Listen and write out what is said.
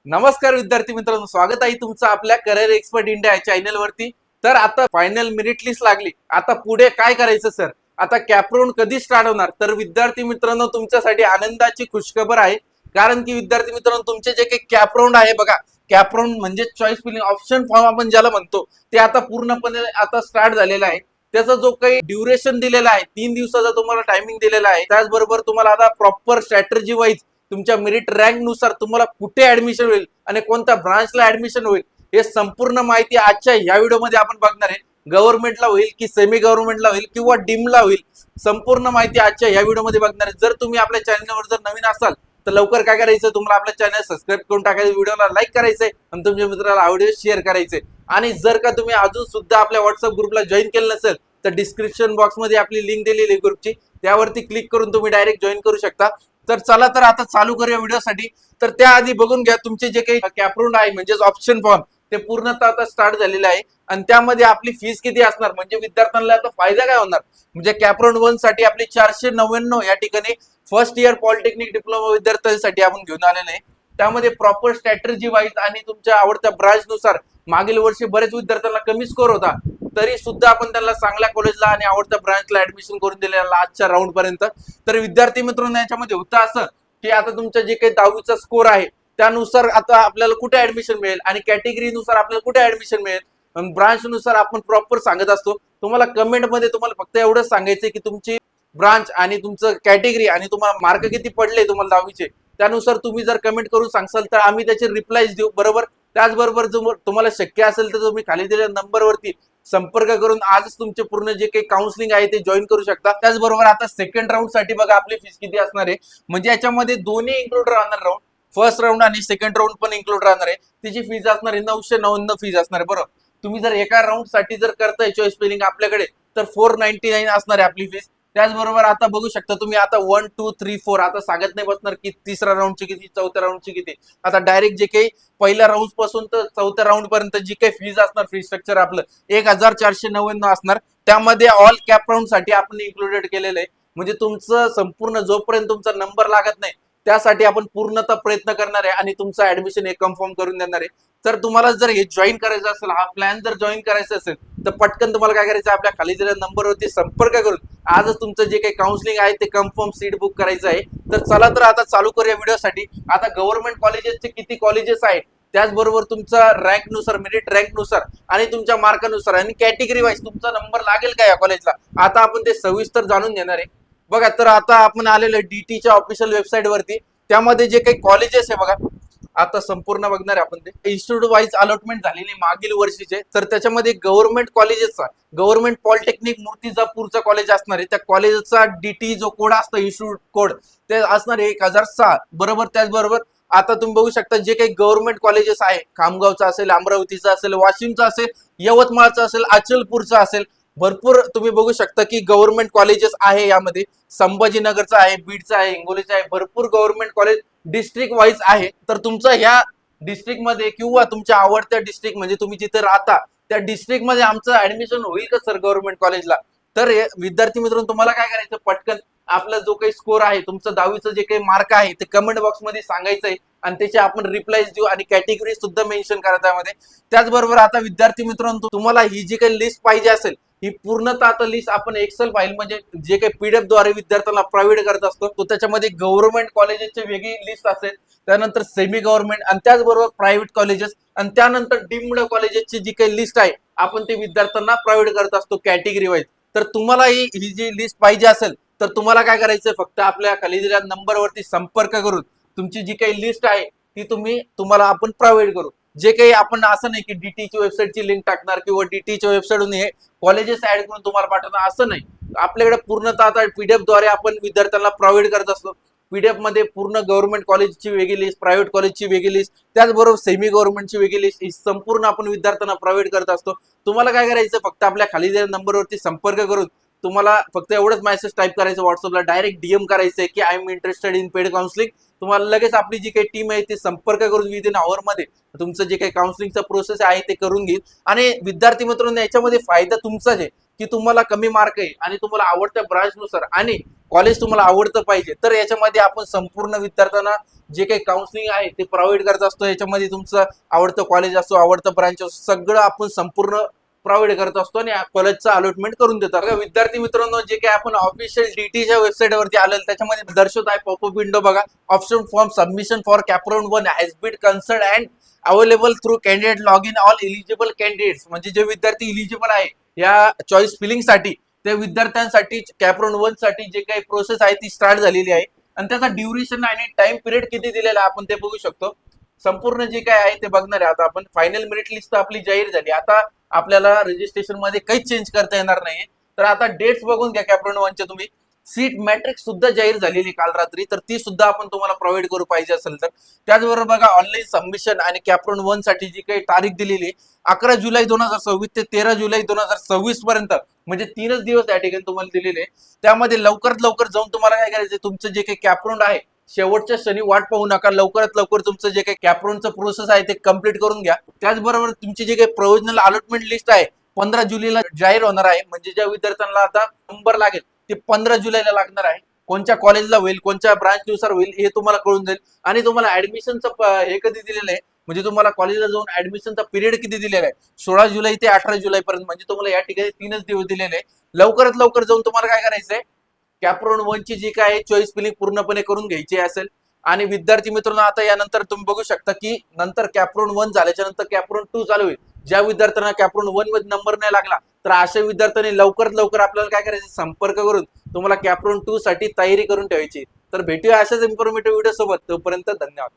नमस्कार विद्यार्थी मित्रांनो, स्वागत आहे तुमचं आपल्या करिअर एक्सपर्ट इंडिया या चॅनल वरती। तर आता फायनल मेरिट लिस्ट लागली। आता पुढे काय करायचं सर? आता कॅपराउंड कधी स्टार्ट होणार? तर विद्यार्थी मित्रांनो, तुमच्यासाठी आनंदाची खुशखबर आहे। कारण की विद्यार्थी मित्रांनो, तुमचे जे काही कॅपराउंड आहे बघा, कॅपराउंड म्हणजे चॉईस फिलिंग ऑप्शन फॉर्म आपण ज्याला म्हणतो, ते आता पूर्णपणे आता स्टार्ट झालेला आहे। त्याचा जो काही ड्युरेशन दिलेला आहे, 3 दिवसाचा तुम्हाला टायमिंग दिलेला आहे। त्याचबरोबर तुम्हाला आता प्रॉपर स्ट्रॅटेजी वाईज तुमच्या मेरिट रँक नुसार तुम्हाला कुठे ऍडमिशन होईल आणि कोणत्या ब्रांचला ऍडमिशन होईल, हे संपूर्ण माहिती आजच्या या व्हिडिओमध्ये आपण बघणार आहे। गव्हर्नमेंटला होईल की सेमी गव्हर्नमेंटला होईल किंवा डीमला होईल, संपूर्ण माहिती आजच्या या व्हिडिओमध्ये बघणार आहे। जर तुम्ही आपल्या चॅनलवर जर नवीन असाल तर लवकर काय करायचं, तुम्हाला आपल्या चॅनल सबस्क्राईब करून टाकायचं, व्हिडिओला लाईक करायचंय आणि तुमच्या मित्राला व्हिडिओ शेअर करायचे। आणि जर का तुम्ही अजून सुद्धा आपल्या व्हॉट्सअप ग्रुपला जॉईन केलं नसेल तर डिस्क्रिप्शन बॉक्स मध्ये आपली लिंक दिलेली आहे ग्रुपची, त्यावरती क्लिक करून तुम्ही डायरेक्ट जॉईन करू शकता। तर चला तर आता चालू करूया व्हिडिओसाठी। तर त्याआधी बघून घ्या, तुमचे जे काही कॅपराउंड आहे म्हणजेच ऑप्शन फॉर्म ते पूर्णतः आता स्टार्ट झालेलं आहे। आणि त्यामध्ये आपली फीस किती असणार, म्हणजे विद्यार्थ्यांना आता फायदा काय होणार, म्हणजे कॅपराउंड 1 साठी आपली 499 या ठिकाणी फर्स्ट इयर पॉलिटेक्निक डिप्लोमा विद्यार्थ्यांसाठी आपण घेऊन आलेले आहे। त्यामध्ये प्रॉपर स्ट्रॅटेजी वाईज आणि तुमच्या आवडत्या ब्रांच नुसार, मागील वर्षी बरेच विद्यार्थ्यांना कमी स्कोर होता तरी सुद्धा आपण त्यांना चांगल्या कॉलेजला आणि आवडत्या ब्रांचला ऍडमिशन करून दिलेला आजच्या राऊंड पर्यंत। तर विद्यार्थी मित्रांनो, याच्यामध्ये होतं असं की आता तुमचं जे काही 10वीचा स्कोर आहे त्यानुसार आता आपल्याला कुठे ऍडमिशन मिळेल आणि कॅटेगरी नुसार आपल्याला कुठे ऍडमिशन मिळेल, ब्रांच नुसार आपण प्रॉपर सांगत असतो। तुम्हाला कमेंट मध्ये तुम्हाला फक्त एवढंच सांगायचं की तुमची ब्रांच आणि तुमचं कॅटेगरी आणि तुम्हाला मार्क किती पडले तुम्हाला 10वीचे, त्यानुसार तुम्ही जर कमेंट करून सांगसाल तर आम्ही त्याचे रिप्लायज देऊ, बरोबर। त्याचबरोबर जर तुम्हाला शक्य असेल तर तुम्ही खाली दिलेल्या नंबरवरती संपर्क करून आजच तुमचे पूर्ण जे काही काउन्सिलिंग आहे ते जॉईन करू शकता। त्याचबरोबर आता सेकंड राऊंड साठी बघा आपली फीस किती असणार आहे, म्हणजे याच्यामध्ये दोन्ही इन्क्लूड राहणार, राऊंड फर्स्ट राऊंड आणि सेकंड राऊंड पण इन्क्लूड राहणार आहे। तिची फीज असणार आहे 999 फीज असणार आहे, बरोबर। तुम्ही जर एका राऊंड साठी जर करताय चॉईस फिलिंग आपल्याकडे तर 499 असणार आहे आपली फीस। त्याचबरोबर आता बघू शकता तुम्ही, आता 1 2 3 4 आता सांगत नाही बसणार की तिसऱ्या राऊंडची किती, चौथ्या राऊंडची किती। आता डायरेक्ट जे काही पहिल्या राऊंड पासून तर चौथ्या राऊंड पर्यंत जी काही फीज असणार, फी स्ट्रक्चर आपलं 1499 असणार। त्यामध्ये ऑल कॅप राऊंड साठी आपण इन्क्लुडेड केलेलं आहे, म्हणजे तुमचं संपूर्ण जोपर्यंत तुमचा नंबर लागत नाही त्यासाठी आपण पूर्णतः प्रयत्न करणार आहे आणि तुमचं ऍडमिशन हे कन्फर्म करून देणार आहे। तर तुम्हाला जर हे जॉईन करायचं असेल, हा प्लॅन जर जॉईन करायचा असेल तर पटकन तुम्हाला काय करायचं, आपल्या खाली दिलेल्या नंबरवरती संपर्क करून आजच तुमचं जे काही काउन्सिलिंग आहे ते कन्फर्म सीट बुक करायचं आहे। तर चला तर आता चालू करूया व्हिडिओसाठी। आता गव्हर्नमेंट कॉलेजेसचे किती कॉलेजेस आहेत, त्याचबरोबर तुमचा रँक नुसार, मेरिट रँक नुसार आणि तुमच्या मार्कानुसार आणि कॅटेगरी वाईज तुमचा नंबर लागेल का या कॉलेजला, आता आपण ते सविस्तर जाणून घेणार आहे। बघा, तर आता आपण आलेलो डीटीच्या ऑफिशियल वेबसाईट वरती, त्यामध्ये जे काही कॉलेजेस आहे बघा आता संपूर्ण बघणार आहे आपण। ते इन्स्टिट्यूट वाईज अलॉटमेंट झालेली मागील वर्षीचे, तर त्याच्यामध्ये गव्हर्नमेंट कॉलेजेसचा, गव्हर्नमेंट पॉलिटेक्निक मूर्तिजापूरचा कॉलेज असणार आहे, त्या कॉलेजचा डीटी जो कोड असतो, इन्स्टिट्यूट कोड, ते असणार आहे 1006, बरोबर। त्याचबरोबर आता तुम्ही बघू शकता जे काही गव्हर्नमेंट कॉलेजेस आहे, खामगावचं असेल, अमरावतीचं असेल, वाशिमचं असेल, यवतमाळचं असेल, अचलपूरचं असेल, भरपूर तुम्ही बघू शकता की गव्हर्नमेंट कॉलेजेस आहे यामध्ये। संभाजीनगरचं आहे, बीडचं आहे, हिंगोलीचं आहे, भरपूर गव्हर्नमेंट कॉलेज डिस्ट्रिक्ट वाईज आहे। तर तुमचं ह्या डिस्ट्रिक्ट मध्ये किंवा तुमच्या आवडत्या डिस्ट्रिक्ट म्हणजे तुम्ही जिथे राहता त्या डिस्ट्रिक्ट मध्ये आमचं ऍडमिशन होईल का सर गव्हर्नमेंट कॉलेजला, तर विद्यार्थी मित्रांनो तुम्हाला काय करायचं, पटकन आपला जो काही स्कोर आहे, तुमचं 10वीचं जे काही मार्क आहे ते कमेंट बॉक्स मध्ये सांगायचंय आणि त्याचे आपण रिप्लायज देऊ आणि कॅटेगरी सुद्धा मेन्शन करा त्यामध्ये। त्याचबरोबर आता विद्यार्थी मित्रांनो, तुम्हाला ही जी काही लिस्ट पाहिजे असेल, ही पूर्णतः आता लिस्ट आपण एक्सेल फाईल म्हणजे जे काही पीडीएफ द्वारे विद्यार्थ्यांना प्रोव्हाइड करत असतो, तो त्याच्यामध्ये गव्हर्नमेंट कॉलेजेसची वेगळी लिस्ट असेल, त्यानंतर सेमी गव्हर्नमेंट आणि त्याचबरोबर प्रायव्हेट कॉलेजेस आणि त्यानंतर डीम्ड कॉलेजेसची जी काही लिस्ट आहे आपण ते विद्यार्थ्यांना प्रोव्हाइड करत असतो कॅटेगरी वाईज। तर तुम्हाला ही जी लिस्ट पाहिजे असेल तर तुम्हाला काय करायचं, फक्त आपल्या खाली दिलेल्या नंबरवरती संपर्क करून तुमची जी काही लिस्ट आहे ती तुम्हाला आपण प्रोव्हाइड करू। जे काही आपण असं नाही की डीटीची वेबसाईटची लिंक टाकणार किंवा डीटीच्या वेबसाईटवरून हे कॉलेजेस ऍड करून तुम्हाला पाठवणार, असं नाही। आपल्याकडे पूर्णतः आता पीडीएफ द्वारे आपण विद्यार्थ्यांना प्रोव्हाइड करत असतो। पीडीएफ मध्ये पूर्ण गव्हर्नमेंट कॉलेजची वेगळी लिस्ट, प्रायव्हेट कॉलेजची वेगळी लिस्ट, त्याचबरोबर सेमी गव्हर्नमेंटची वेगळी लिस्ट, ही संपूर्ण आपण विद्यार्थ्यांना प्रोव्हाइड करत असतो। तुम्हाला काय करायचं, फक्त आपल्या खाली दिलेल्या नंबरवरती संपर्क करून तुम्हाला फक्त एवढंच मेसेज टाईप करायचं, व्हॉट्सअपला डायरेक्ट डीएम करायचं की I am interested in paid counselling. तुम्हाला लगेच आपली जी काही टीम आहे ती संपर्क करून विदिन आवर मध्ये तुमचं जे काही काउन्सिलिंगचा प्रोसेस आहे ते करून घेईल। आणि विद्यार्थी मित्रांनो, याच्यामध्ये फायदा तुमचाच आहे की तुम्हाला कमी मार्क आहे आणि तुम्हाला आवडत्या ब्रांच नुसार आणि कॉलेज तुम्हाला आवडतं पाहिजे, तर याच्यामध्ये आपण संपूर्ण विद्यार्थ्यांना जे काही काउन्सिलिंग आहे ते प्रोव्हाइड करत असतो. याच्यामध्ये तुमचं आवडतं कॉलेज असो, आवडतं ब्रांच असो, सगळं आपण संपूर्ण प्रोव्हाइड करत असतो आणि कॉलेजचं अलॉटमेंट करून देतात. बघा विद्यार्थी मित्रांनो, जे काही आपण ऑफिशियल डीटीच्या वेबसाईटवरती आलेलं त्याच्यामध्ये दर्शवत आहे पॉपअप विंडो बघा. Option form submission for CAP round 1 has been concerned and available through candidate log in all eligible candidates. म्हणजे जे विद्यार्थी इलिजिबल आहे या चॉईस फिलिंग साठी, त्या विद्यार्थ्यांसाठी कॅपराउंड 1 साठी जे काही प्रोसेस आहे ती स्टार्ट झालेली आहे. आणि त्याचा ड्युरेशन आणि टाइम पिरियड किती दिलेला आहे आपण ते बघू शकतो. संपूर्ण जे काय आहे ते बघणार आहे. आता आपण फायनल मेरिट लिस्ट आपली जाहीर झाली. आता आपल्याला रजिस्ट्रेशन मध्ये काहीच चेंज करता येणार नाही. तर आता डेट्स बघून घ्या कॅपराउंड 1 च्या तुम्ही. सीट मॅट्रिक्स सुद्धा जाहीर झालेली काल रात्री, तर ती सुद्धा आपण तुम्हाला प्रोव्हाइड करू पाहिजे असेल तर. त्याचबरोबर बघा ऑनलाईन सबमिशन आणि कॅपराउंड 1 साठी जी काही तारीख दिलेली 11 जुलै 2026 ते 13 जुलै 2026 पर्यंत, म्हणजे 3च दिवस या ठिकाणी तुम्हाला दिलेले. त्यामध्ये लवकरात लवकर जाऊन तुम्हाला काय करायचं, तुमचं जे काही कॅपराउंड आहे शेवटच्या क्षणी वाट पाहू नका. लवकरात लवकर तुमचं जे काही कॅपराउंडचं प्रोसेस आहे ते कम्प्लीट करून घ्या. त्याचबरोबर तुमची जे काही प्रोव्हिजनल अलॉटमेंट लिस्ट आहे 15 जुलैला जाहीर होणार आहे. म्हणजे ज्या विद्यार्थ्यांना आता नंबर लागेल ते 15 जुलैला लागणार आहे. कोणत्या कॉलेजला होईल, कोणत्या ब्रांच नुसार होईल हे तुम्हाला कळून जाईल. आणि तुम्हाला ऍडमिशनचं हे कधी दिलेलं आहे, म्हणजे तुम्हाला कॉलेजला जाऊन ऍडमिशनचा पिरियड किती दिलेला आहे, 16 जुलै ते 18 जुलै पर्यंत. म्हणजे तुम्हाला या ठिकाणी 3च दिवस दिलेले आहे. लवकरात लवकर जाऊन तुम्हाला काय करायचंय, कॅपराउंड 1 ची जी काय चॉईस फिलिंग पूर्णपणे करून घ्यायची असेल. आणि विद्यार्थी मित्रांनो, आता यानंतर तुम्ही बघू शकता की नंतर कॅपराउंड 1 झाल्याच्या नंतर कॅपराउंड 2 चालू होईल. ज्या विद्यार्थ्यांना कॅपराउंड 1 मध्ये नंबर नाही लागला, तर अशा विद्यार्थ्यांनी लवकरात लवकर आपल्याला काय करायचं, संपर्क करून तुम्हाला कॅपराउंड 2 साठी तयारी करून ठेवायची. तर भेटूया अशाच इन्फॉर्मेटिव्ह व्हिडिओ सोबत. तोपर्यंत धन्यवाद.